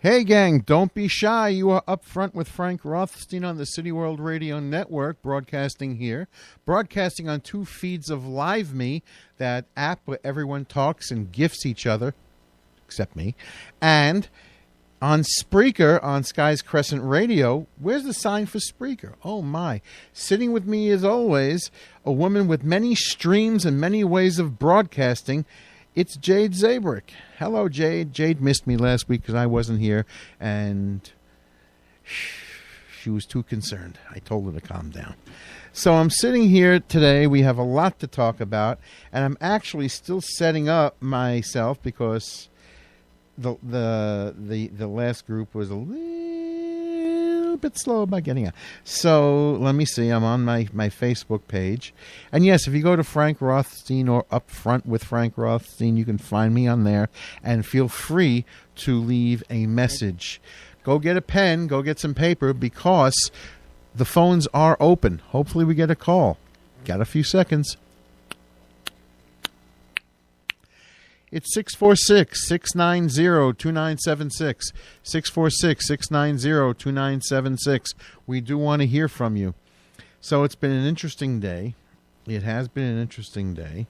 Hey gang, don't be shy. You are up front with Frank Rothstein on the City World Radio Network, broadcasting here. Broadcasting on 2 feeds of Live Me, that app where everyone talks and gifts each other, except me. And on Spreaker, on Sky's Crescent Radio. Where's the sign for Spreaker? Oh my. Sitting with me as always, a woman with many streams and many ways of broadcasting. It's Jade Zabrick. Hello, Jade. Jade missed me last week because I wasn't here, and she was too concerned. I told her to calm down. So I'm sitting here today. We have a lot to talk about, and I'm actually still setting up myself because the last group was a little bit slow about getting out. So let me see. I'm on my Facebook page. And yes, if you go to Frank Rothstein or Up Front with Frank Rothstein, you can find me on there. And feel free to leave a message. Go get a pen. Go get some paper because the phones are open. Hopefully we get a call. Got a few seconds. It's 646-690-2976. 646-690-2976. We do want to hear from you. So it's been an interesting day. It has been an interesting day.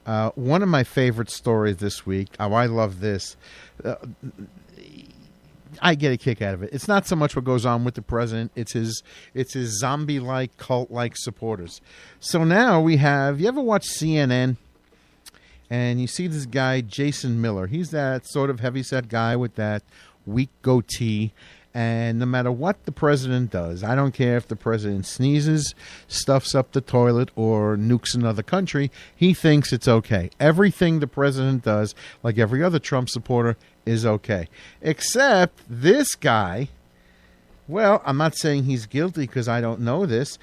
One of my favorite stories this week, I love this. I get a kick out of it. It's not so much what goes on with the president. It's his zombie-like, cult-like supporters. So now we have, you ever watch CNN? And you see this guy, Jason Miller. He's that sort of heavyset guy with that weak goatee. And no matter what the president does, I don't care if the president sneezes, stuffs up the toilet, or nukes another country, he thinks it's okay. Everything the president does, like every other Trump supporter, is okay. Except this guy, well, I'm not saying he's guilty because I don't know this,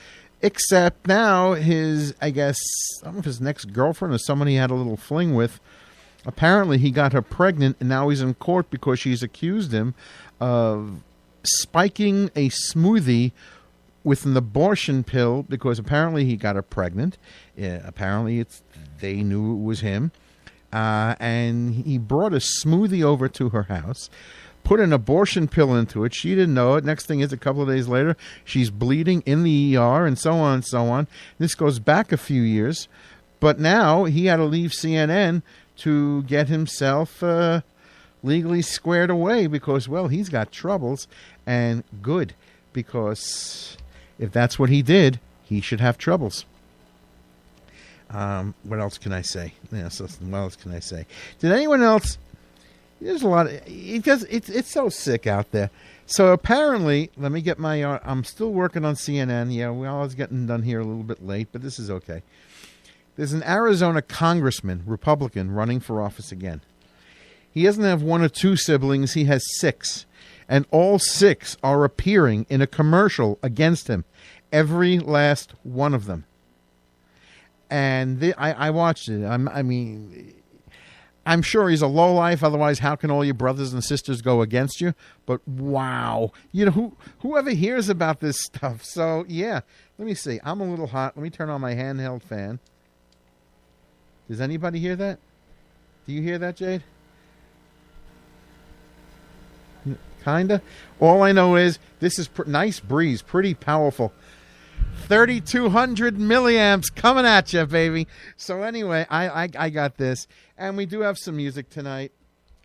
except now his, I guess, I don't know if his next girlfriend or someone he had a little fling with, apparently he got her pregnant, and now he's in court because she's accused him of spiking a smoothie with an abortion pill because apparently he got her pregnant. Apparently they knew it was him. And he brought a smoothie over to her house, put an abortion pill into it. She didn't know it. Next thing is, a couple of days later, she's bleeding in the ER and so on and so on. This goes back a few years. But now he had to leave CNN to get himself legally squared away because, well, he's got troubles. And good, because if that's what he did, he should have troubles. What else can I say? Yeah, so what else can I say? Did anyone else... There's a lot of, it's so sick out there. So apparently, let me get my, I'm still working on CNN. Yeah, I was getting done here a little bit late, but this is okay. There's an Arizona congressman, Republican, running for office again. He doesn't have 1 or 2 siblings. He has 6. And all 6 are appearing in a commercial against him. Every last one of them. And I watched it. I mean... I'm sure he's a lowlife. Otherwise, how can all your brothers and sisters go against you? But wow, whoever hears about this stuff. So yeah, let me see. I'm a little hot. Let me turn on my handheld fan. Does anybody hear that? Do you hear that, Jade? Kinda. All I know is this is nice breeze, pretty powerful. 3,200 milliamps coming at you, baby. So anyway, I got this, and we do have some music tonight.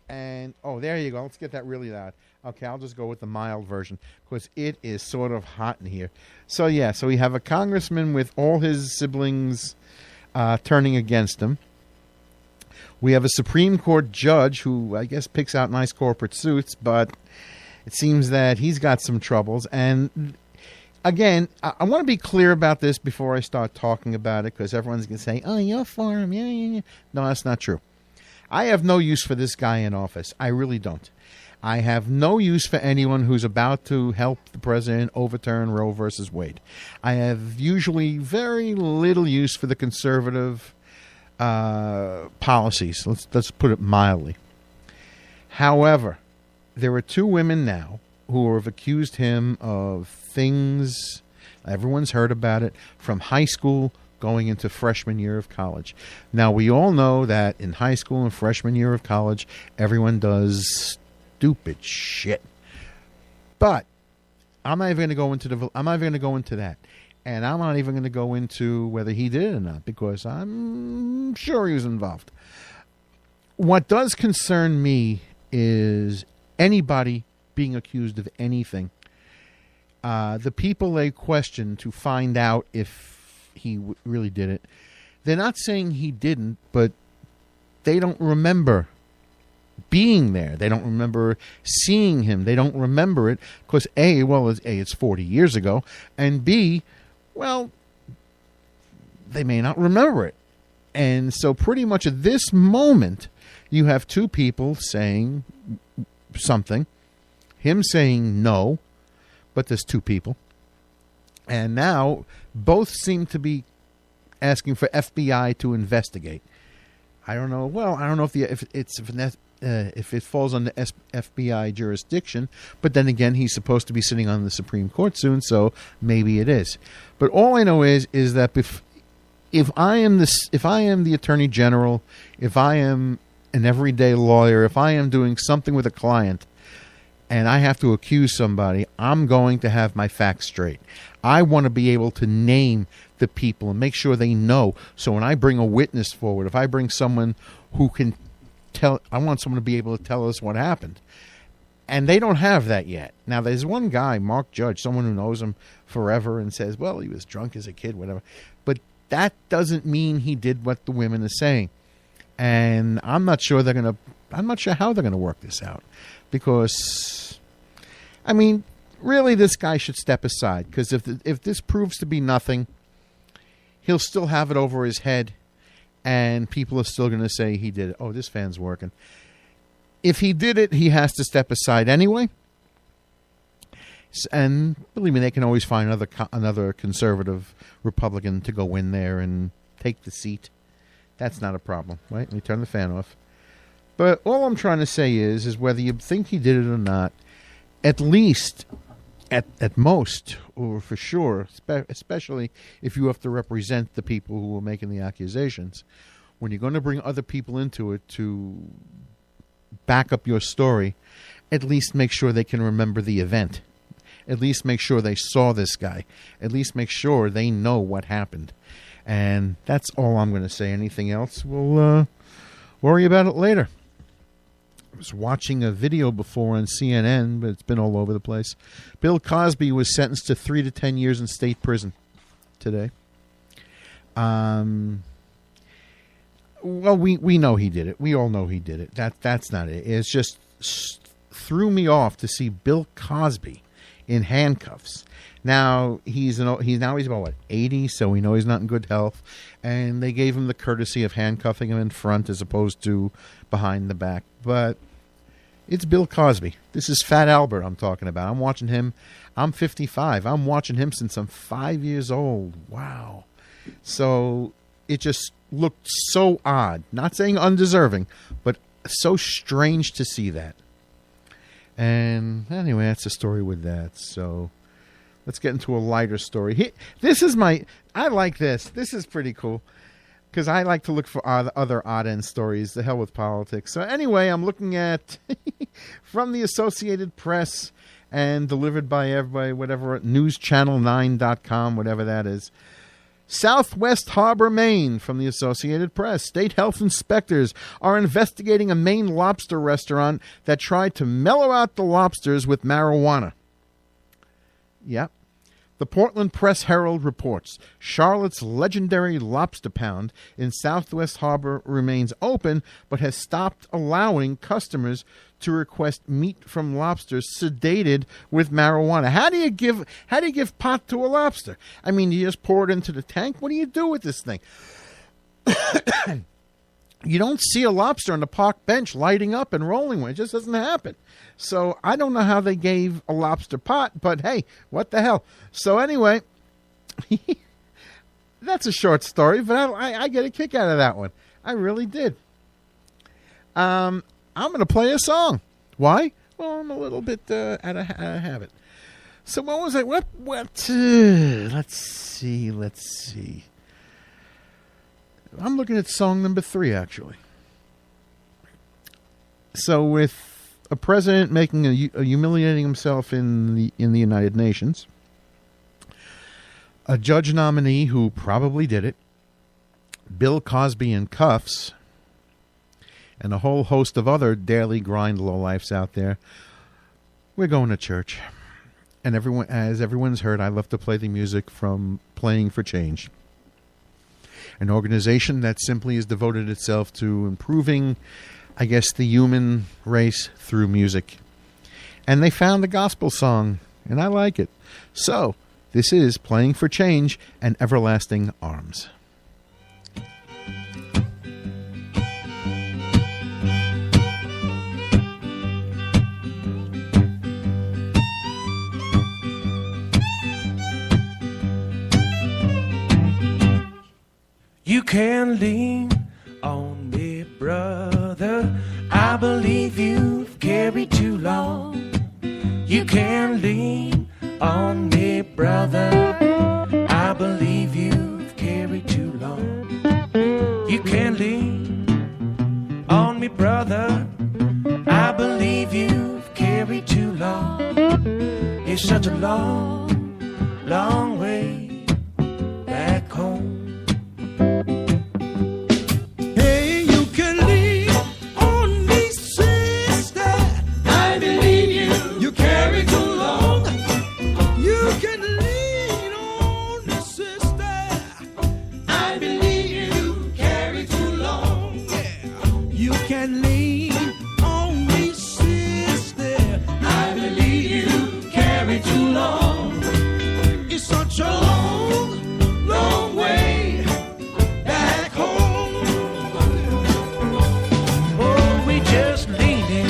And oh, there you go. Let's get that really loud. Okay, I'll just go with the mild version because it is sort of hot in here. So yeah, so we have a congressman with all his siblings turning against him. We have a Supreme Court judge who I guess picks out nice corporate suits, but it seems that he's got some troubles. And again, I want to be clear about this before I start talking about it, because everyone's going to say, oh, you're for him. Yeah. No, that's not true. I have no use for this guy in office. I really don't. I have no use for anyone who's about to help the president overturn Roe versus Wade. I have usually very little use for the conservative policies. Let's put it mildly. However, there are two women now who have accused him of things, everyone's heard about it, from high school going into freshman year of college. Now, we all know that in high school and freshman year of college, everyone does stupid shit. But I'm not even going to go into that. And I'm not even going to go into whether he did it or not, because I'm sure he was involved. What does concern me is anybody being accused of anything. The people they question to find out if he really did it, they're not saying he didn't, but they don't remember being there. They don't remember seeing him. They don't remember it because it's 40 years ago, and B, well, they may not remember it. And so pretty much at this moment, you have two people saying something, him saying no, but there's two people. And now both seem to be asking for FBI to investigate. I don't know. Well, I don't know if it falls under FBI jurisdiction, but then again, he's supposed to be sitting on the Supreme Court soon, so maybe it is. But all I know is that if I am the Attorney General, if I am an everyday lawyer, if I am doing something with a client, and I have to accuse somebody, I'm going to have my facts straight. I want to be able to name the people and make sure they know. So when I bring a witness forward, if I bring someone who can tell, I want someone to be able to tell us what happened. And they don't have that yet. Now, there's one guy, Mark Judge, someone who knows him forever and says, well, he was drunk as a kid, whatever. But that doesn't mean he did what the women are saying. And I'm not sure how they're going to work this out. Because, I mean, really, this guy should step aside. Because if this proves to be nothing, he'll still have it over his head. And people are still going to say he did it. Oh, this fan's working. If he did it, he has to step aside anyway. And believe me, they can always find another conservative Republican to go in there and take the seat. That's not a problem, right? Let me turn the fan off. But all I'm trying to say is whether you think he did it or not, at least, at most, or for sure, especially if you have to represent the people who are making the accusations, when you're going to bring other people into it to back up your story, at least make sure they can remember the event. At least make sure they saw this guy. At least make sure they know what happened. And that's all I'm going to say. Anything else, we'll worry about it later. I was watching a video before on CNN, but it's been all over the place. Bill Cosby was sentenced to 3 to 10 years in state prison today. Well, we know he did it. We all know he did it. That's not it. It's just threw me off to see Bill Cosby in handcuffs. Now he's about what, 80, so we know he's not in good health, and they gave him the courtesy of handcuffing him in front as opposed to behind the back. But it's Bill Cosby. This is Fat Albert I'm talking about. I'm watching him. I'm 55. I'm watching him since I'm 5 years old. Wow. So it just looked so odd. Not saying undeserving, but so strange to see that. And anyway, that's the story with that. So let's get into a lighter story. I like this. This is pretty cool because I like to look for other odd end stories. The hell with politics. So anyway, I'm looking at from the Associated Press and delivered by everybody, whatever, newschannel9.com, whatever that is. Southwest Harbor, Maine, from the Associated Press. State health inspectors are investigating a Maine lobster restaurant that tried to mellow out the lobsters with marijuana. Yep. The Portland Press Herald reports Charlotte's legendary Lobster Pound in Southwest Harbor remains open, but has stopped allowing customers to request meat from lobsters sedated with marijuana. How do you give pot to a lobster? I mean, you just pour it into the tank? What do you do with this thing? You don't see a lobster on the park bench lighting up and rolling one. It just doesn't happen. So I don't know how they gave a lobster pot, but hey, what the hell? So anyway, that's a short story, but I get a kick out of that one. I really did. I'm going to play a song. Why? Well, I'm a little bit out of habit. So what was it? What? Let's see. I'm looking at song number 3, actually. So with a president making a humiliating himself in the United Nations, a judge nominee who probably did it, Bill Cosby in cuffs, and a whole host of other daily grind lowlifes out there, we're going to church. And as everyone's heard, I love to play the music from Playing for Change, an organization that simply has devoted itself to improving, I guess, the human race through music. And they found the gospel song, and I like it. So, this is Playing for Change and Everlasting Arms. You can lean on me, brother. I believe you've carried too long. You can lean on me, brother. I believe you've carried too long. You can lean on me, brother. I believe you've carried too long. It's such a long, long way back home. Hey, you can lean on me, sister. I believe you carry too long. You can lean on me, sister. I believe you carry too long. Yeah. You can lean on me, sister. I believe you carry too long. It's such a long, long way back home. Oh, we just leaning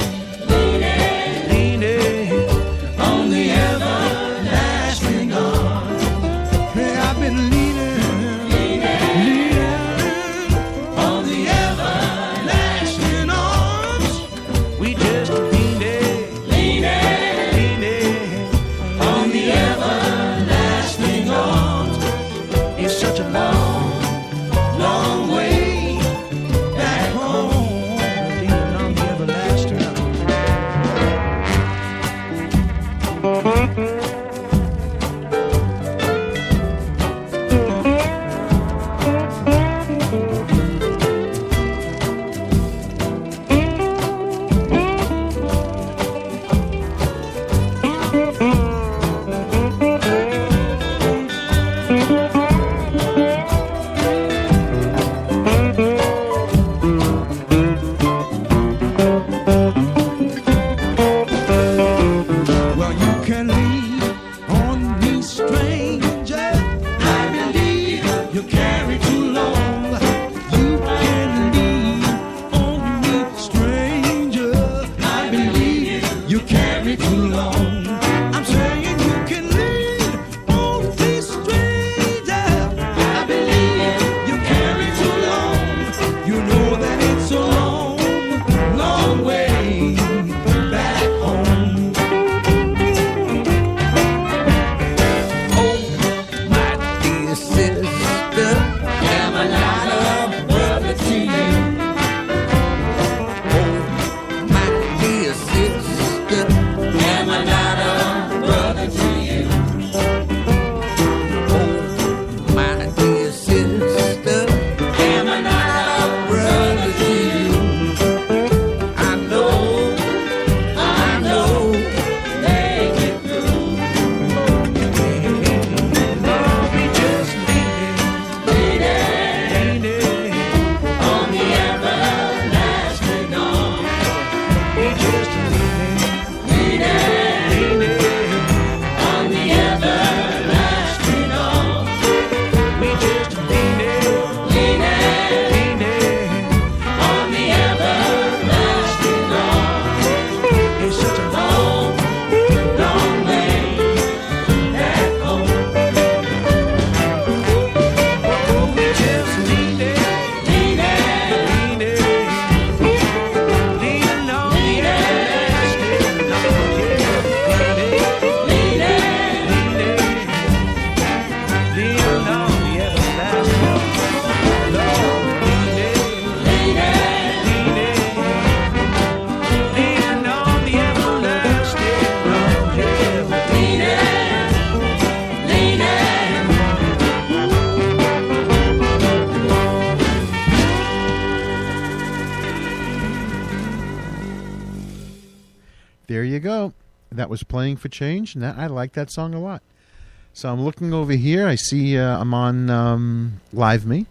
on the everlasting arms. Hey, I've been leaning on the everlasting arms. We just leaning you go. That was Playing for Change, and I like that song a lot. So I'm looking over here. I see I'm on Live Me.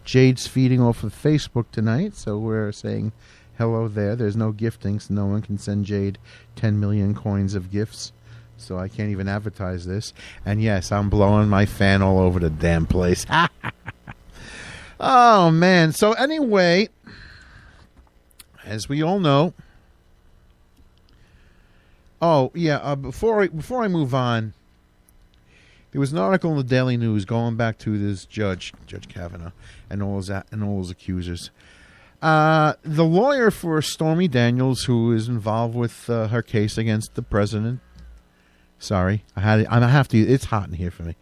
Jade's feeding off of Facebook tonight, so we're saying hello there. There's no gifting, so no one can send Jade 10 million coins of gifts. So I can't even advertise this. And yes, I'm blowing my fan all over the damn place. Oh, man. So anyway, as we all know... Oh, yeah, before I move on, there was an article in the Daily News going back to this Judge Kavanaugh, and all his accusers. The lawyer for Stormy Daniels, who is involved with her case against the president. Sorry, I have to. It's hot in here for me.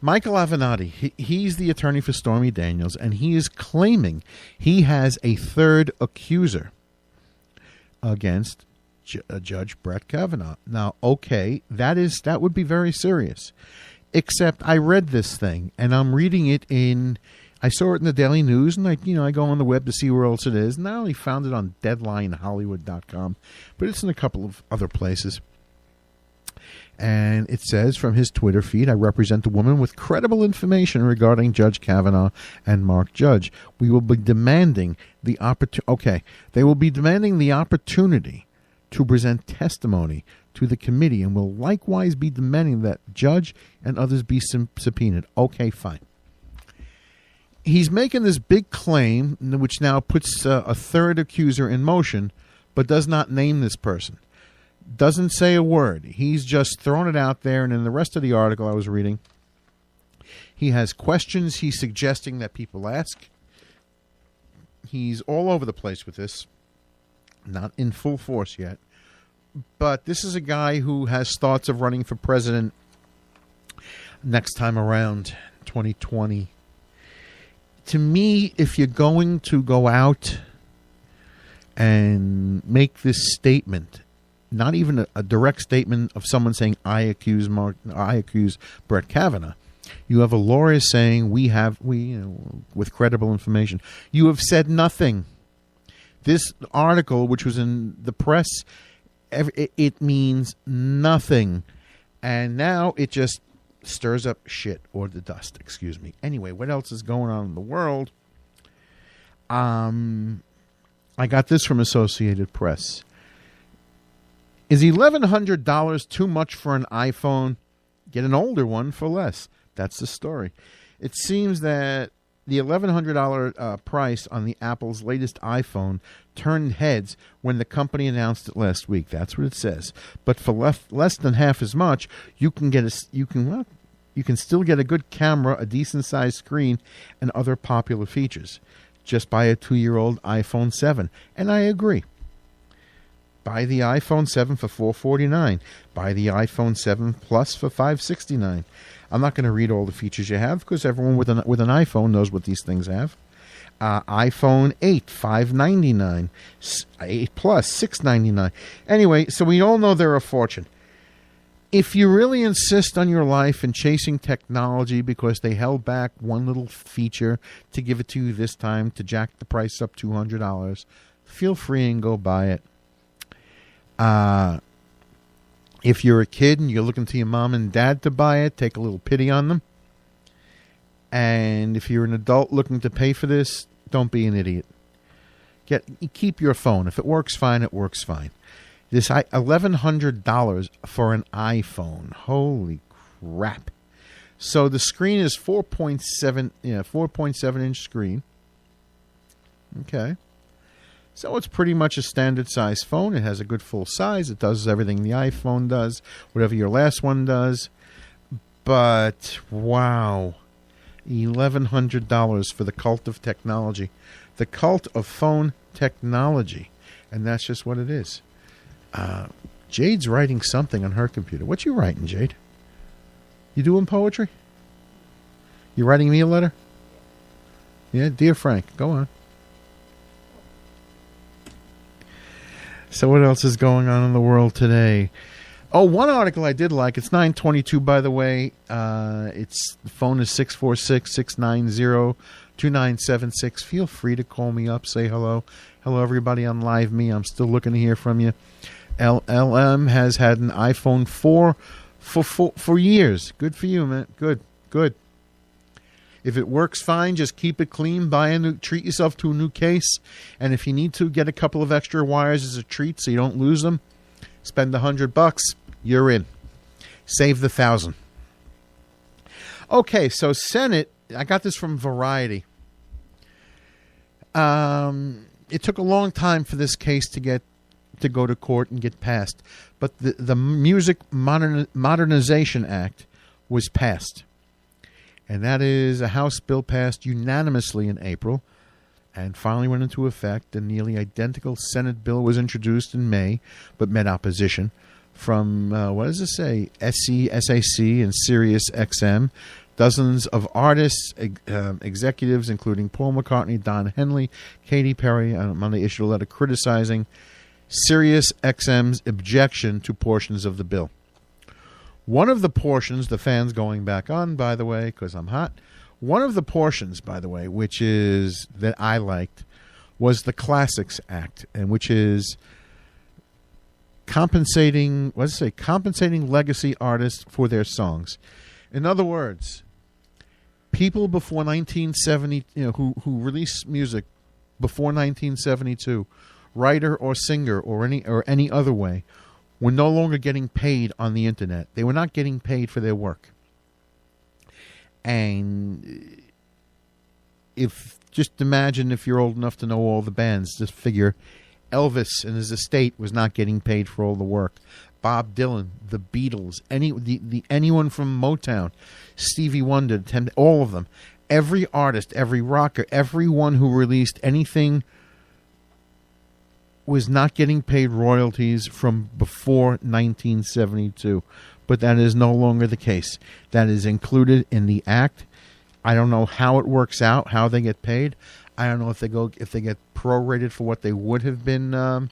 Michael Avenatti, he's the attorney for Stormy Daniels, and he is claiming he has a third accuser against Judge Brett Kavanaugh. Now, okay, that would be very serious. Except I read this thing, and I'm reading it I saw it in the Daily News, and I go on the web to see where else it is. And I only found it on DeadlineHollywood.com, but it's in a couple of other places. And it says from his Twitter feed, I represent a woman with credible information regarding Judge Kavanaugh and Mark Judge. We will be demanding the they will be demanding the opportunity to present testimony to the committee, and will likewise be demanding that Judge and others be subpoenaed. Okay, fine. He's making this big claim, which now puts a third accuser in motion, but does not name this person. Doesn't say a word. He's just thrown it out there, and in the rest of the article I was reading, he has questions he's suggesting that people ask. He's all over the place with this. Not in full force yet. But this is a guy who has thoughts of running for president next time around, 2020. To me, if you're going to go out and make this statement, not even a direct statement of someone saying, I accuse Brett Kavanaugh. You have a lawyer saying, with credible information. You have said nothing. This article, which was in the press, it means nothing. And now it just stirs up shit, or the dust, excuse me. Anyway, what else is going on in the world? I got this from Associated Press. Is $1,100 too much for an iPhone? Get an older one for less. That's the story. It seems that the $1,100 price on the Apple's latest iPhone turned heads when the company announced it last week. That's what it says. But for less than half as much, you can still get a good camera, a decent sized screen, and other popular features. Just buy a 2-year-old iPhone 7, and I agree. Buy the iPhone 7 for $449. Buy the iPhone 7 Plus for $569. I'm not going to read all the features you have because everyone with an iPhone knows what these things have. iPhone 8, $599. 8 Plus, $699. Anyway, so we all know they're a fortune. If you really insist on your life and chasing technology because they held back one little feature to give it to you this time to jack the price up $200, feel free and go buy it. If you're a kid and you're looking to your mom and dad to buy it, take a little pity on them. And if you're an adult looking to pay for this, don't be an idiot. Keep your phone. If it works fine, it works fine. This $1,100 for an iPhone. Holy crap. So the screen is 4.7 inch screen. Okay. So it's pretty much a standard size phone. It has a good full size. It does everything the iPhone does, whatever your last one does. But wow, $1,100 for the cult of technology. The cult of phone technology. And that's just what it is. Jade's writing something on her computer. What you writing, Jade? You doing poetry? You writing me a letter? Yeah, dear Frank, go on. So what else is going on in the world today? Oh, one article I did like. It's 9:22, by the way. The phone is 646-690 2976. Feel free to call me up, say hello. Hello, everybody on Live Me. I'm still looking to hear from you. LM has had an iPhone 4 for years. Good for you, man. Good. If it works fine, just keep it clean. Treat yourself to a new case. And if you need to, get a couple of extra wires as a treat so you don't lose them. Spend $100. You're in. Save the $1,000. Okay, so Senate. I got this from Variety. It took a long time for this case to go to court and get passed, but the Music Modernization Act was passed, and that is a House bill passed unanimously in April, and finally went into effect. A nearly identical Senate bill was introduced in May, but met opposition from what does it say? SAC, and Sirius XM. Dozens of artists, executives, including Paul McCartney, Don Henley, Katy Perry, on Monday issued a letter criticizing Sirius XM's objection to portions of the bill. One of the portions, the fan's going back on, by the way, because I'm hot. One of the portions, by the way, which is that I liked, was the Classics Act, and which is compensating legacy artists for their songs. In other words, people before 1970, who released music before 1972, writer or singer or any other way, were no longer getting paid on the internet. They were not getting paid for their work. And just imagine if you're old enough to know all the bands, just figure Elvis and his estate was not getting paid for all the work. Bob Dylan, the Beatles, anyone from Motown, Stevie Wonder, all of them. Every artist, every rocker, everyone who released anything was not getting paid royalties from before 1972. But that is no longer the case. That is included in the act. I don't know how it works out, how they get paid. I don't know if they get prorated for what they would have been.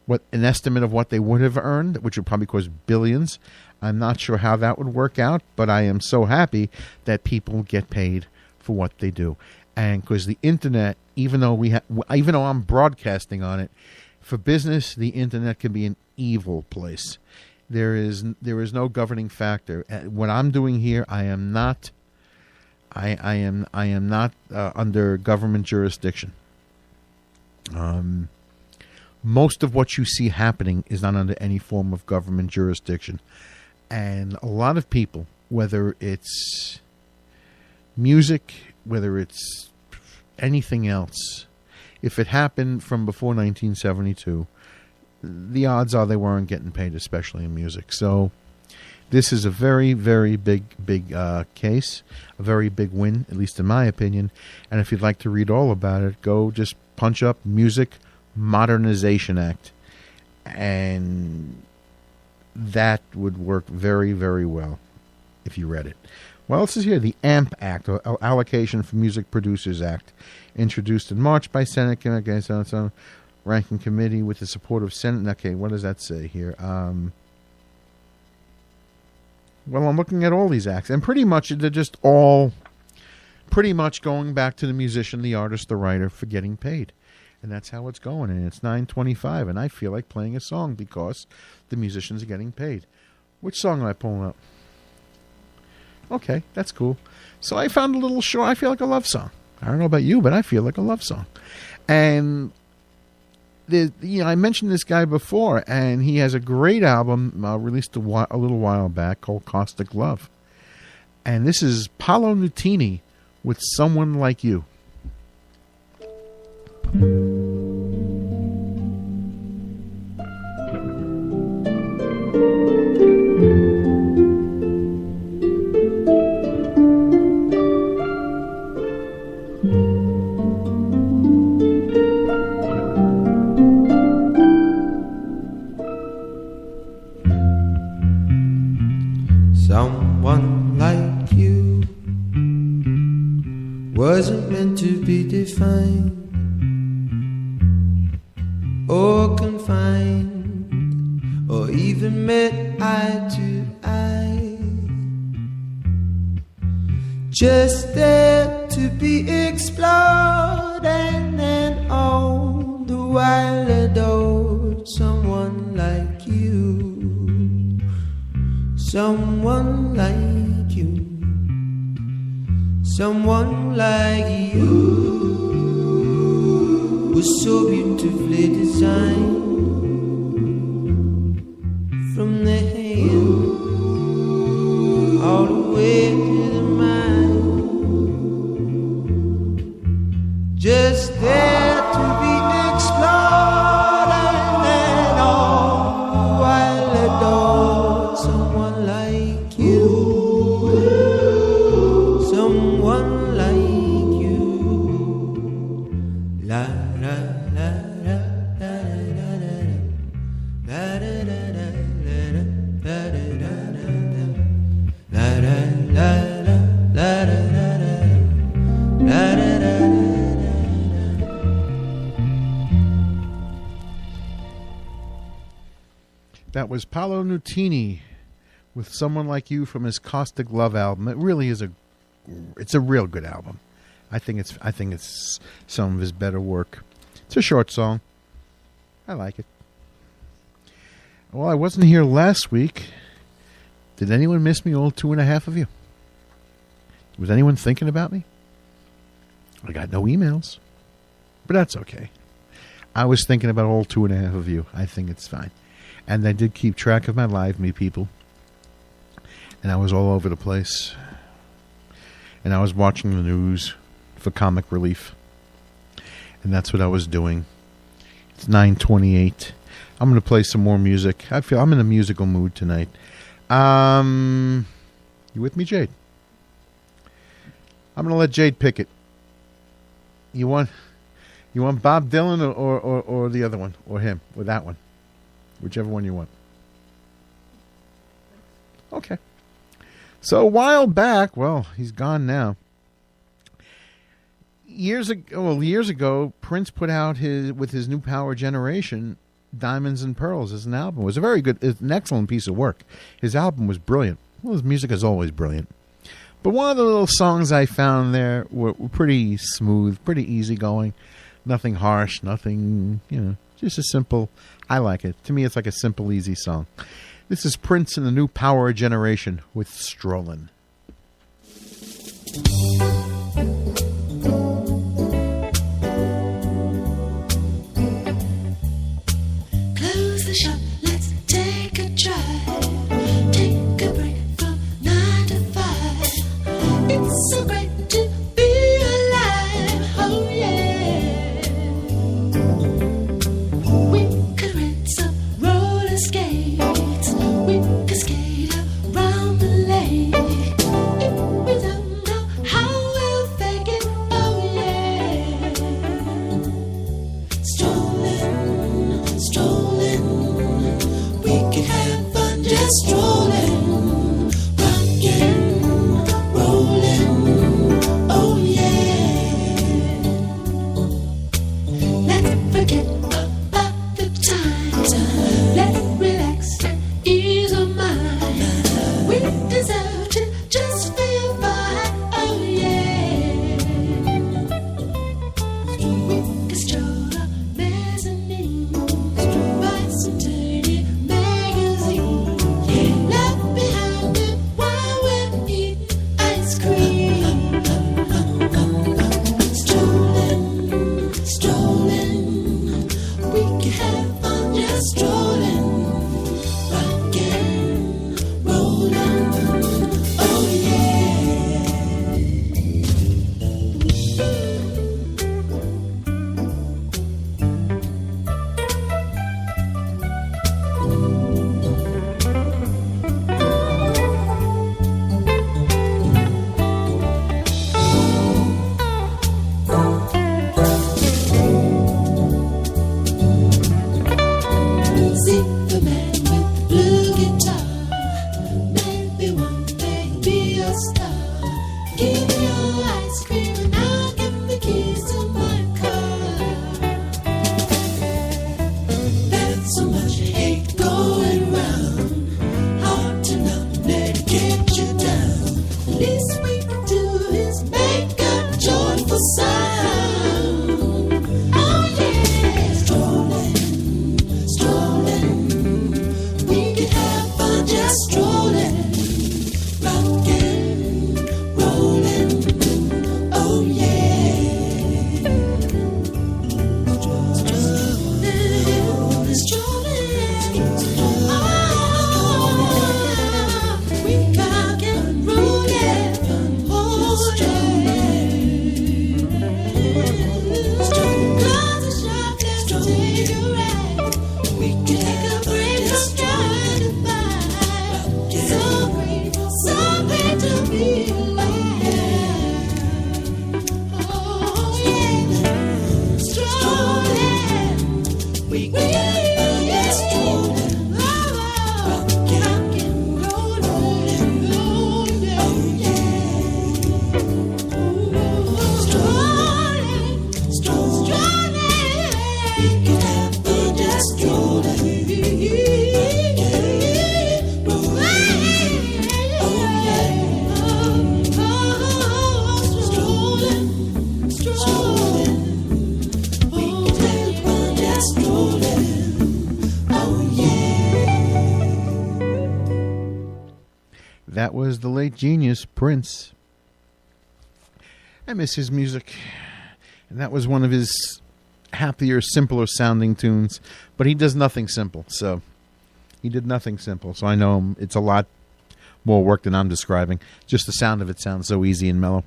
What an estimate of what they would have earned, which would probably cost billions. I'm not sure how that would work out, but I am so happy that people get paid for what they do. And because the internet, even though I'm broadcasting on it, for business, the internet can be an evil place. There is no governing factor. What I'm doing here, I am not under government jurisdiction. Most of what you see happening is not under any form of government jurisdiction. And a lot of people, whether it's music, whether it's anything else, if it happened from before 1972, the odds are they weren't getting paid, especially in music. So this is a very, very big case, a very big win, at least in my opinion. And if you'd like to read all about it, go just punch up Music Modernization Act, and that would work very, very well if you read it. Well, this is here, the AMP Act, or Allocation for Music Producers Act, introduced in March by Senate Ranking Committee with the support of Senate. Okay, what does that say here? Well, I'm looking at all these acts, and pretty much they're just all pretty much going back to the musician, the artist, the writer for getting paid. And that's how it's going. And it's 9:25, and I feel like playing a song because the musicians are getting paid. Which song am I pulling up? Okay, that's cool. So I found a little short. I feel like a love song. I don't know about you, but I feel like a love song. And I mentioned this guy before, and he has a great album released a little while back called Caustic Love. And this is Paolo Nutini with Someone Like You. Someone like you wasn't meant to be defined or confined or even met eye to eye, just there to to be explored, and all the while adored someone like you, someone like you, someone like you was so beautifully designed from the hand all the way to the mind, just there to be explored, and all the while adored someone like you, someone like you. La la la la la la la la la la la la That was Paolo Nutini with Someone Like You from his Caustic Love album. It really is it's a real good album. I think it's some of his better work. It's a short song. I like it. Well, I wasn't here last week. Did anyone miss me, all 2.5 of you? Was anyone thinking about me? I got no emails, but that's okay. I was thinking about all 2.5 of you. I think it's fine. And I did keep track of my live, me people. And I was all over the place. And I was watching the news for comic relief. And that's what I was doing. It's 9:28. I'm going to play some more music. I feel I'm in a musical mood tonight. You with me, Jade? I'm going to let Jade pick it. You want Bob Dylan or the other one, or him, or that one? Whichever one you want. Okay. So a while back, well, he's gone now. Years ago, Prince put out with his new Power Generation, Diamonds and Pearls as an album. It was an excellent piece of work. His album was brilliant. Well, his music is always brilliant. But one of the little songs I found there were pretty smooth, pretty easygoing. Nothing harsh, nothing, just a simple, I like it. To me, it's like a simple, easy song. This is Prince and the new Power Generation with Strollin'. Close the shop, let's take a drive. Take a break from 9 to 5. It's so great to be alive, oh yeah. We could rent some roller skates. We could skate around the lake. If we don't know how we'll fake it, oh yeah. Strolling, strolling. We can have fun just strolling, rocking, rolling, oh yeah. Let's forget about the times. Let's relax and ease our mind. We deserve to just feel fine, oh yeah. We can stroll up mezzanine, buy some dirty magazine, yeah. That was the late genius, Prince. I miss his music. And that was one of his happier, simpler sounding tunes. But he does nothing simple. So he did nothing simple. So I know it's a lot more work than I'm describing. Just the sound of it sounds so easy and mellow.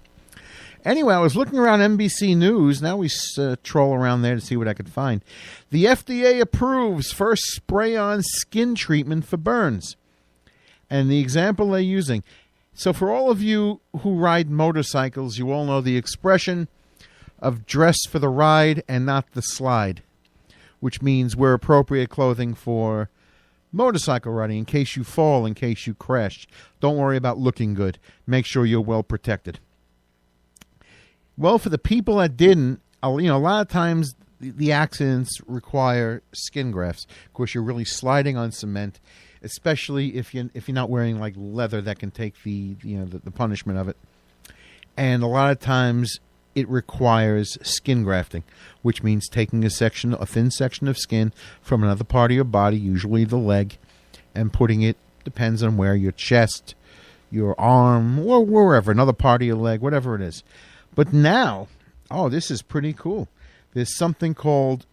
Anyway, I was looking around NBC News. Now we troll around there to see what I could find. The FDA approves first spray-on skin treatment for burns. And the example they're using. So for all of you who ride motorcycles, you all know the expression of dress for the ride and not the slide, which means wear appropriate clothing for motorcycle riding in case you fall, in case you crash. Don't worry about looking good. Make sure you're well protected. Well, for the people that didn't, a lot of times the accidents require skin grafts. Of course, you're really sliding on cement, especially if you're not wearing like leather that can take the punishment of it. And a lot of times it requires skin grafting, which means taking a thin section of skin from another part of your body, usually the leg, and putting it, depends on where, your chest, your arm, or wherever, another part of your leg, whatever it is. But now, this is pretty cool. There's something called,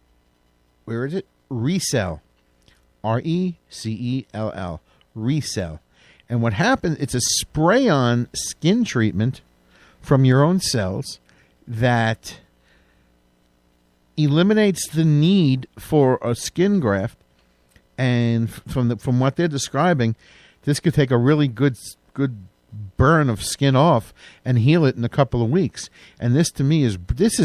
where is it? RECELL. RECELL. RECELL. And what happens, it's a spray-on skin treatment from your own cells that eliminates the need for a skin graft. And from what they're describing, this could take a really good burn of skin off and heal it in a couple of weeks. And this to me is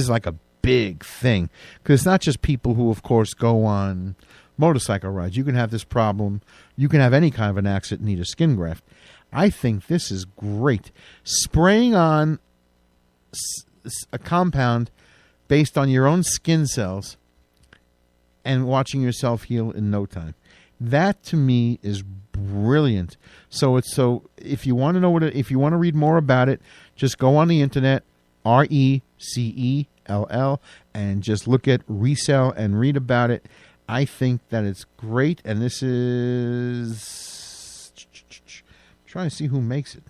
like a big thing, because it's not just people who, of course, go on motorcycle rides. You can have this problem. You can have any kind of an accident and need a skin graft. I think this is great. Spraying on a compound based on your own skin cells and watching yourself heal in no time. That to me is brilliant. So if you want to know if you want to read more about it, just go on the internet, RECELL, and just look at RECELL and read about it. I think that it's great, and this is... I'm trying to see who makes it.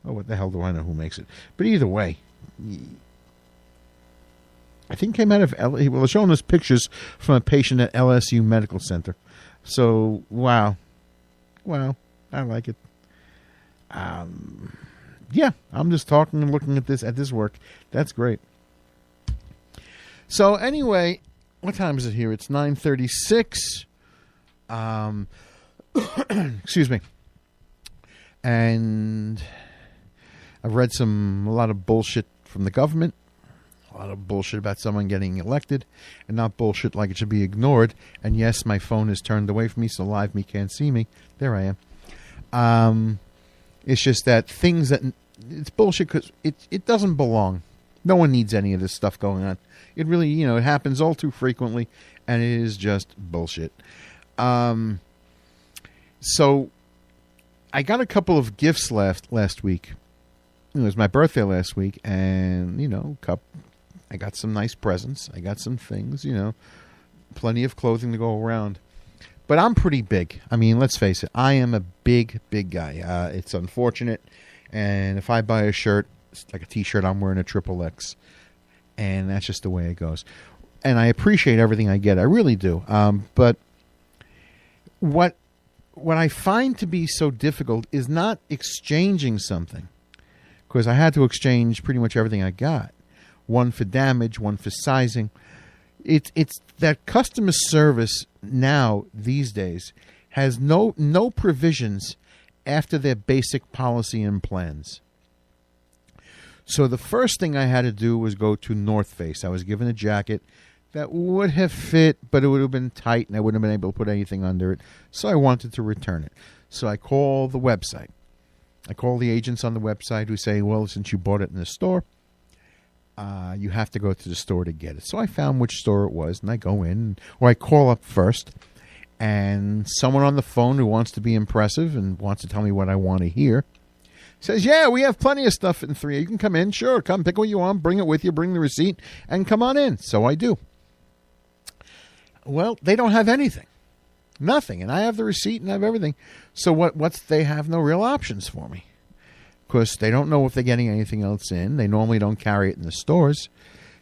Oh, what the hell do I know who makes it? But either way, I think it came out of... Well, they're showing us pictures from a patient at LSU Medical Center. So, wow. I like it. Yeah, I'm just talking and looking at this work. That's great. So anyway, what time is it here? It's 9:36. Excuse me. And I've read a lot of bullshit from the government. A lot of bullshit about someone getting elected, and not bullshit like it should be ignored. And yes, my phone is turned away from me, so live me can't see me. There I am. It's just that things that... It's bullshit because it doesn't belong. No one needs any of this stuff going on. It really, it happens all too frequently, and it is just bullshit. So I got a couple of gifts last week. It was my birthday last week, and, I got some nice presents. I got some things, plenty of clothing to go around. But I'm pretty big. I mean, let's face it. I am a big, big guy. It's unfortunate. And if I buy a shirt, like a T-shirt, I'm wearing a XXX. And that's just the way it goes. And I appreciate everything I get. I really do. But what I find to be so difficult is not exchanging something. Because I had to exchange pretty much everything I got. One for damage, one for sizing. It's that customer service now, these days, has no provisions after their basic policy and plans. So the first thing I had to do was go to North Face. I was given a jacket that would have fit, but it would have been tight, and I wouldn't have been able to put anything under it. So I wanted to return it. So I call the website. I call the agents on the website who say, well, since you bought it in the store, you have to go to the store to get it. So I found which store it was, and I go in, or I call up first, and someone on the phone who wants to be impressive and wants to tell me what I want to hear says, yeah, we have plenty of stuff in 3. You can come in. Sure, come pick what you want, bring it with you, bring the receipt, and come on in. So I do. Well, they don't have anything. Nothing. And I have the receipt and I have everything. So they have no real options for me. Of course, they don't know if they're getting anything else in. They normally don't carry it in the stores.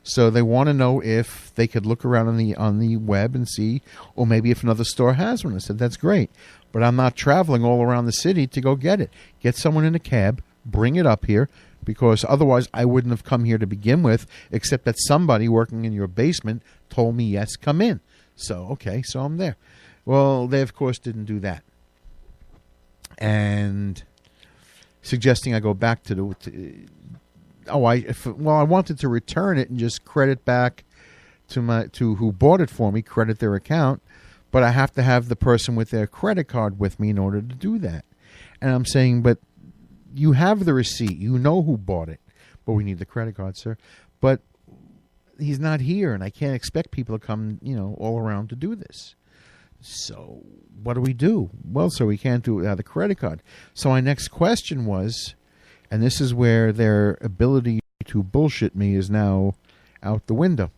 So they want to know if they could look around on the web and see, or maybe if another store has one. I said, that's great. But I'm not traveling all around the city to go get it. Get someone in a cab, bring it up here, because otherwise I wouldn't have come here to begin with, except that somebody working in your basement told me, yes, come in. So, okay, so I'm there. Well, they, of course, didn't do that. And suggesting I go back to I wanted to return it and just credit back to who bought it for me, credit their account, but I have to have the person with their credit card with me in order to do that. And I'm saying, but you have the receipt, you know who bought it, but we need the credit card, sir. But he's not here, and I can't expect people to come, all around to do this. So what do we do? Well, sir, we can't do it without the credit card. So my next question was, and this is where their ability to bullshit me is now out the window.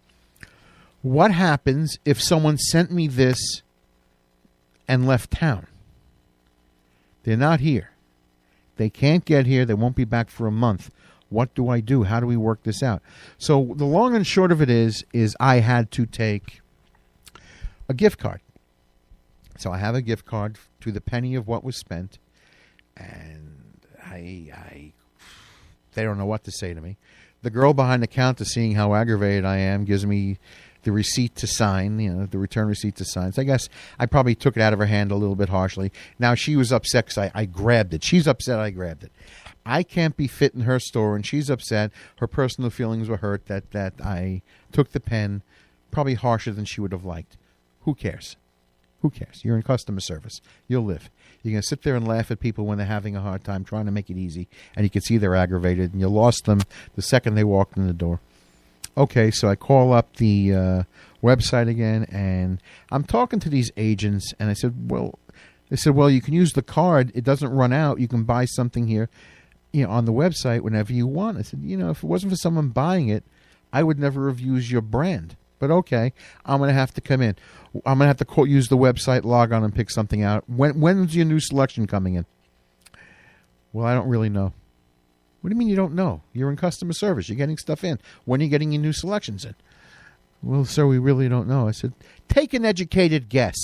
What happens if someone sent me this and left town? They're not here. They can't get here. They won't be back for a month. What do I do? How do we work this out? So the long and short of it is I had to take a gift card. So I have a gift card to the penny of what was spent, and they don't know what to say to me. The girl behind the counter, seeing how aggravated I am, gives me the receipt to sign, the return receipt to sign. So I guess I probably took it out of her hand a little bit harshly. Now she was upset because I grabbed it. She's upset I grabbed it. I can't be fit in her store, and she's upset. Her personal feelings were hurt that I took the pen, probably harsher than she would have liked. Who cares? Who cares? You're in customer service. You'll live. You're going to sit there and laugh at people when they're having a hard time trying to make it easy, and you can see they're aggravated, and you lost them the second they walked in the door. Okay, so I call up the website again, and I'm talking to these agents, and I said, they said, you can use the card. It doesn't run out. You can buy something here, on the website whenever you want. I said, if it wasn't for someone buying it, I would never have used your brand. But okay, I'm going to have to come in. I'm going to have to use the website, log on, and pick something out. When's your new selection coming in? Well, I don't really know. What do you mean you don't know? You're in customer service. You're getting stuff in. When are you getting your new selections in? Well, sir, we really don't know. I said, take an educated guess.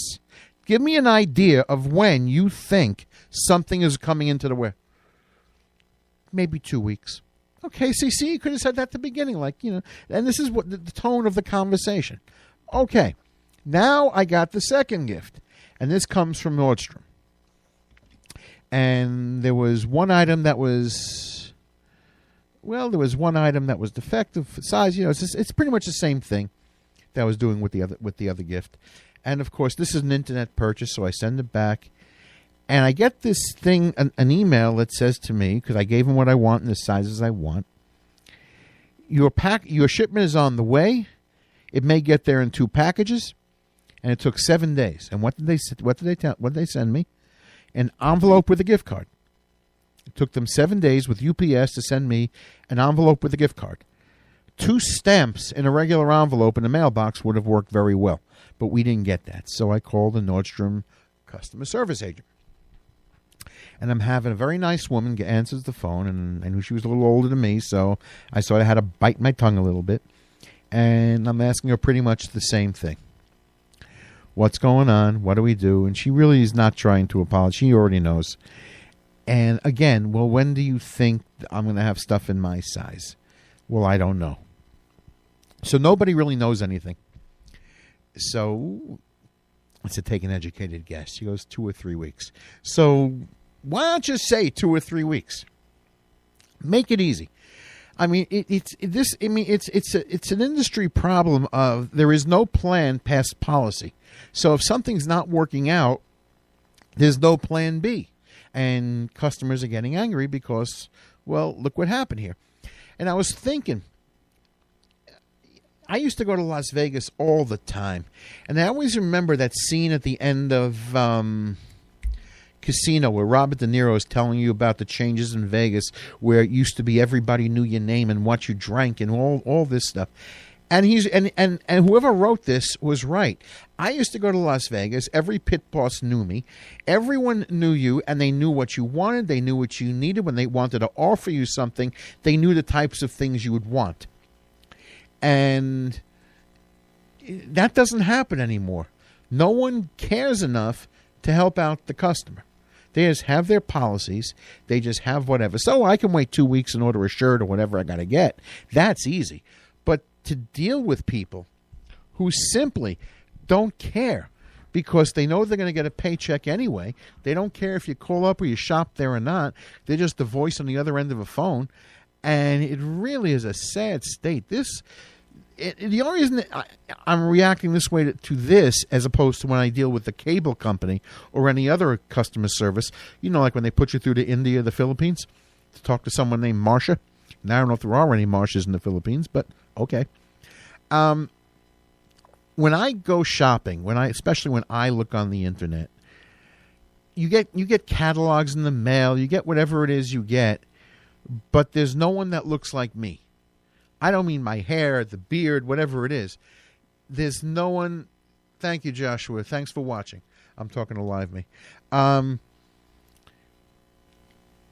Give me an idea of when you think something is coming into the web. Maybe 2 weeks. Okay, see, you could have said that at the beginning, and this is what the tone of the conversation. Okay, now I got the second gift, and this comes from Nordstrom. And there was one item that was, defective size. It's pretty much the same thing that I was doing with the other gift. And of course, this is an internet purchase, so I send it back. And I get this thing, an email that says to me, because I gave him what I want and the sizes I want, your shipment is on the way. It may get there in 2 packages, and it took 7 days. And what did they send me? An envelope with a gift card. It took them 7 days with UPS to send me an envelope with a gift card. 2 stamps in a regular envelope in the mailbox would have worked very well, but we didn't get that. So I called the Nordstrom customer service agent. And I'm having a very nice woman answers the phone, and I knew she was a little older than me, so I sort of had to bite my tongue a little bit. And I'm asking her pretty much the same thing. What's going on? What do we do? And she really is not trying to apologize. She already knows. And again, when do you think I'm going to have stuff in my size? Well, I don't know. So nobody really knows anything. So I said, take an educated guess. She goes 2 or 3 weeks. So why don't you say 2 or 3 weeks? Make it easy. I mean, it's an industry problem of there is no plan past policy. So if something's not working out, there's no plan B. And customers are getting angry because, look what happened here. And I was thinking, I used to go to Las Vegas all the time. And I always remember that scene at the end of Casino where Robert De Niro is telling you about the changes in Vegas, where it used to be everybody knew your name and what you drank and all this stuff. And and whoever wrote this was right. I used to go to Las Vegas. Every pit boss knew me. Everyone knew you, and they knew what you wanted. They knew what you needed. When they wanted to offer you something, they knew the types of things you would want. And that doesn't happen anymore. No one cares enough to help out the customer. They just have their policies. They just have whatever. So I can wait 2 weeks and order a shirt or whatever I got to get. That's easy. But to deal with people who simply don't care because they know they're going to get a paycheck anyway. They don't care if you call up or you shop there or not. They're just the voice on the other end of a phone. And it really is a sad state. The only reason that I'm reacting this way to this as opposed to when I deal with the cable company or any other customer service, like when they put you through to India or the Philippines to talk to someone named Marsha. Now, I don't know if there are any Marshas in the Philippines, but okay. When I go shopping, especially when I look on the internet, you get catalogs in the mail, you get whatever it is you get, but there's no one that looks like me. I don't mean my hair, the beard, whatever it is. There's no one. Thank you, Joshua. Thanks for watching. I'm talking to Live Me.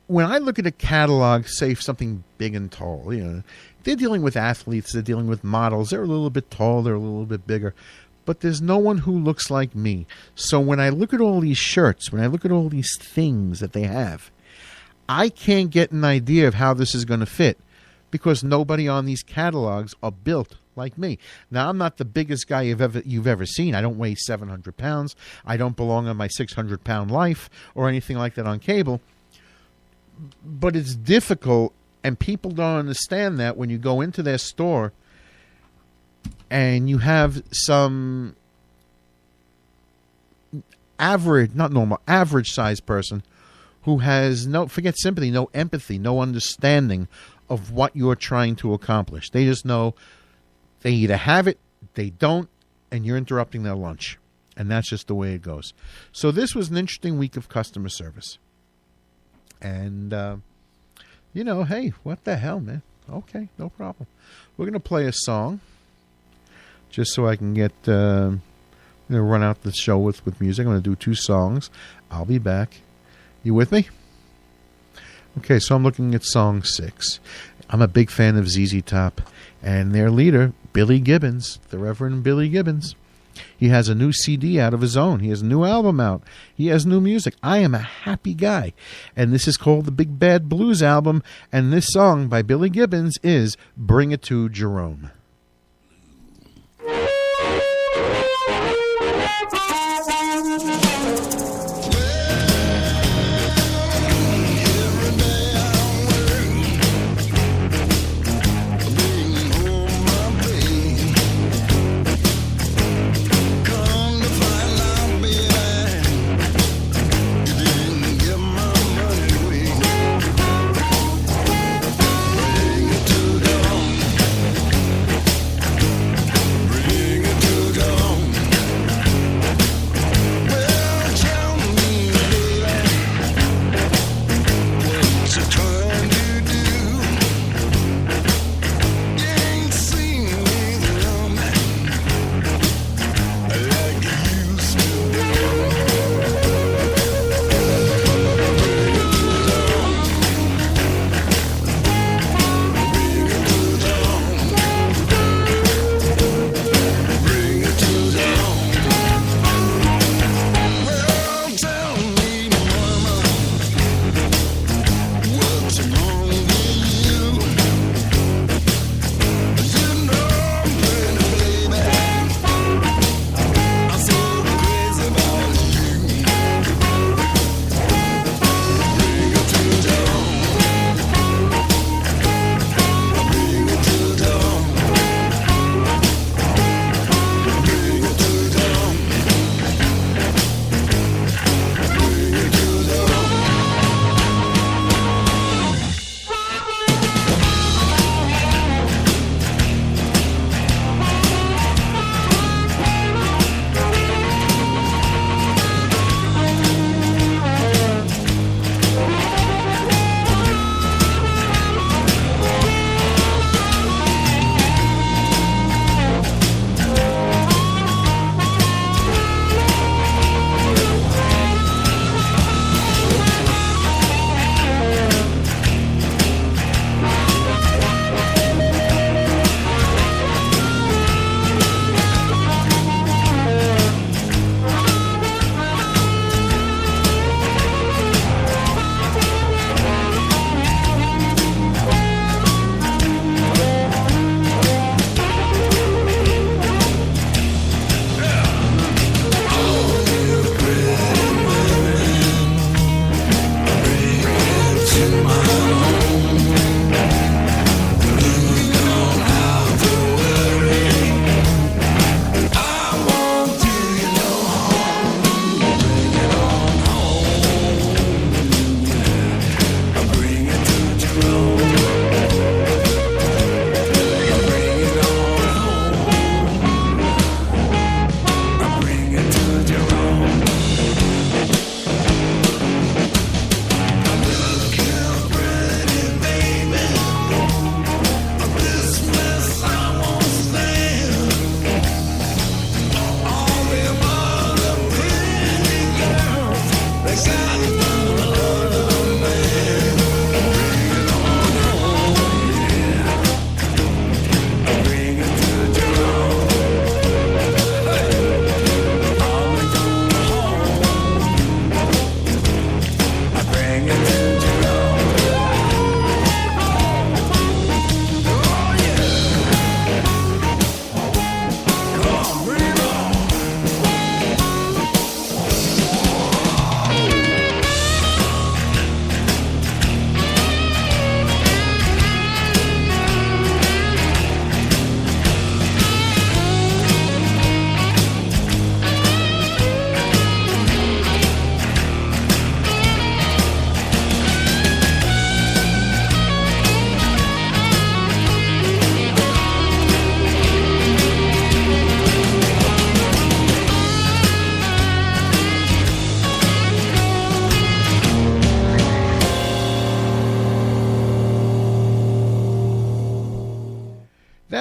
When I look at a catalog, say something big and tall, they're dealing with athletes, they're dealing with models. They're a little bit tall, they're a little bit bigger. But there's no one who looks like me. So when I look at all these shirts, when I look at all these things that they have, I can't get an idea of how this is going to fit because nobody on these catalogs are built like me. Now, I'm not the biggest guy you've ever seen. I don't weigh 700 pounds. I don't belong on my 600-pound life or anything like that on cable. But it's difficult, and people don't understand that when you go into their store and you have some average sized person who has no sympathy, no empathy, no understanding of what you're trying to accomplish. They just know they either have it, they don't, and you're interrupting their lunch. And that's just the way it goes. So this was an interesting week of customer service. And, hey, what the hell, man? Okay, no problem. We're going to play a song just so I can get, I'm going to run out the show with music. I'm going to do 2 songs. I'll be back. You with me? Okay, so I'm looking at song 6. I'm a big fan of ZZ Top and their leader, Billy Gibbons, the Reverend Billy Gibbons. He has a new CD out of his own. He has a new album out. He has new music. I am a happy guy. And this is called the Big Bad Blues album. And this song by Billy Gibbons is Bring It to Jerome.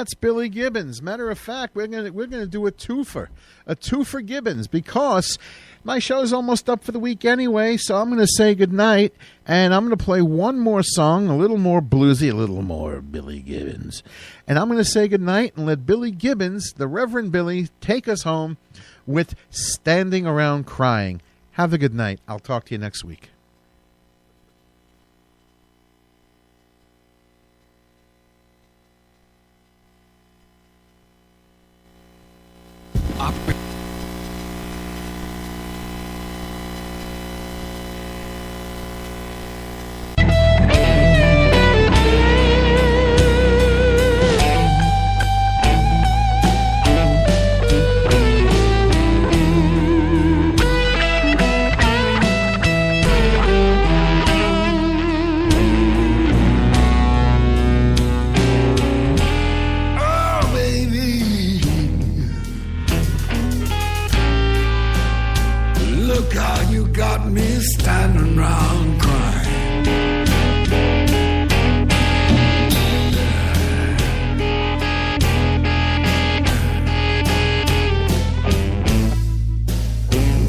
That's Billy Gibbons. Matter of fact, we're gonna do a twofer Gibbons, because my show's almost up for the week anyway. So I'm gonna say goodnight, and I'm gonna play one more song, a little more bluesy, a little more Billy Gibbons, and I'm gonna say goodnight and let Billy Gibbons, the Reverend Billy, take us home with "Standing Around Crying." Have a good night. I'll talk to you next week. Standing round crying.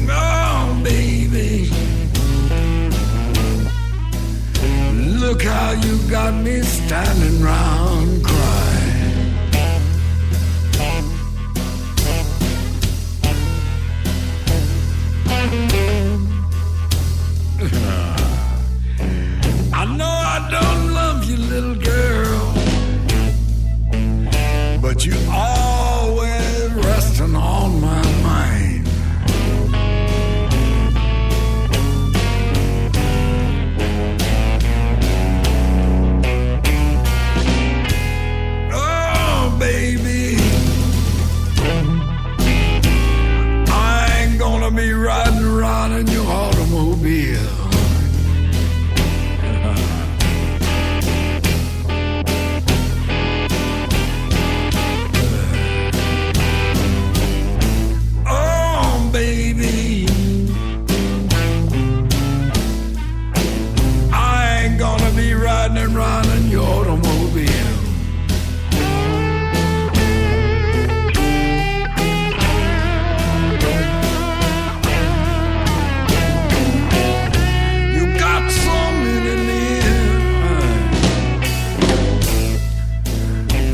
Oh, baby, look how you got me standing round crying. I know I don't love you, little girl, but you always resting on my mind. Oh, baby, I ain't gonna be riding around in your automobile. Baby, I ain't gonna be riding around in your automobile. You got something in there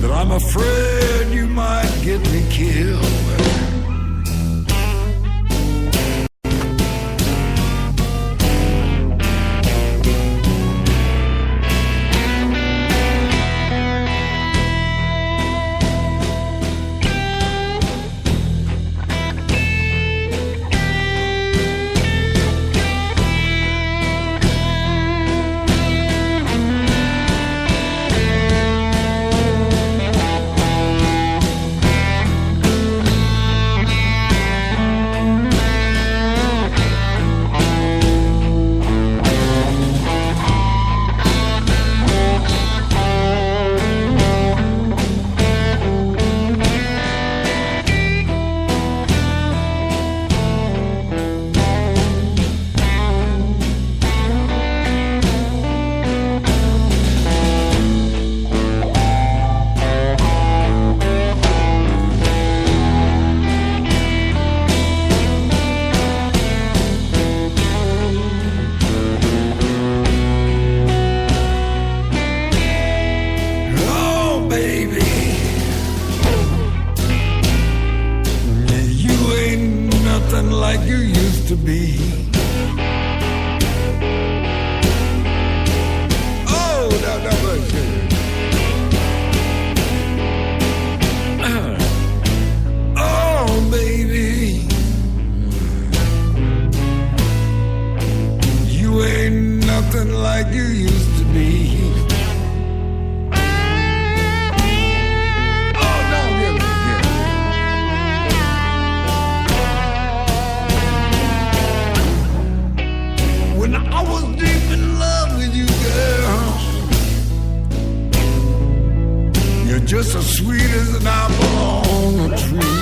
that I'm afraid you might get me killed. Like you used to be. Oh, that was good. Oh, baby, you ain't nothing like you used to be. I was deep in love with you, girl. You're just as sweet as an apple on a tree.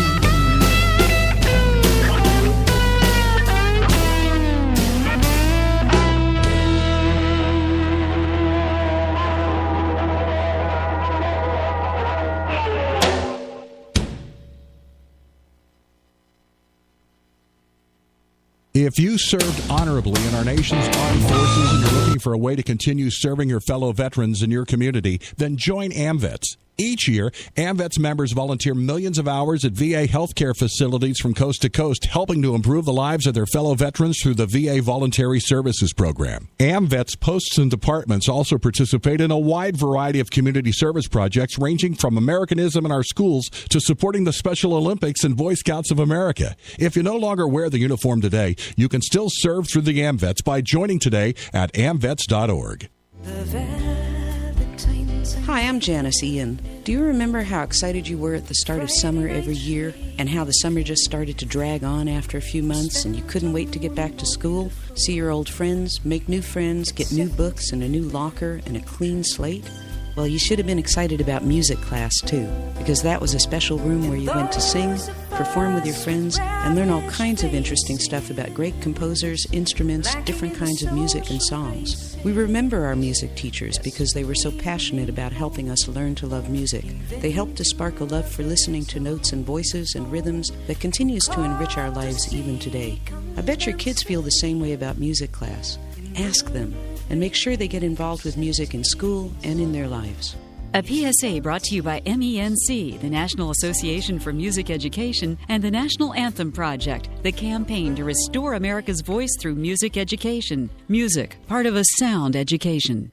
If you served honorably in our nation's armed forces and you're looking for a way to continue serving your fellow veterans in your community, then join AMVETS. Each year, AMVETS members volunteer millions of hours at VA healthcare facilities from coast to coast, helping to improve the lives of their fellow veterans through the VA Voluntary Services Program. AMVETS posts and departments also participate in a wide variety of community service projects, ranging from Americanism in our schools to supporting the Special Olympics and Boy Scouts of America. If you no longer wear the uniform today, you can still serve through the AMVETS by joining today at amvets.org. Hi, I'm Janice Ian. Do you remember how excited you were at the start of summer every year, and how the summer just started to drag on after a few months and you couldn't wait to get back to school, see your old friends, make new friends, get new books and a new locker and a clean slate? Well, you should have been excited about music class, too, because that was a special room where you went to sing, perform with your friends, and learn all kinds of interesting stuff about great composers, instruments, different kinds of music and songs. We remember our music teachers because they were so passionate about helping us learn to love music. They helped to spark a love for listening to notes and voices and rhythms that continues to enrich our lives even today. I bet your kids feel the same way about music class. Ask them, and make sure they get involved with music in school and in their lives. A PSA brought to you by MENC, the National Association for Music Education, and the National Anthem Project, the campaign to restore America's voice through music education. Music, part of a sound education.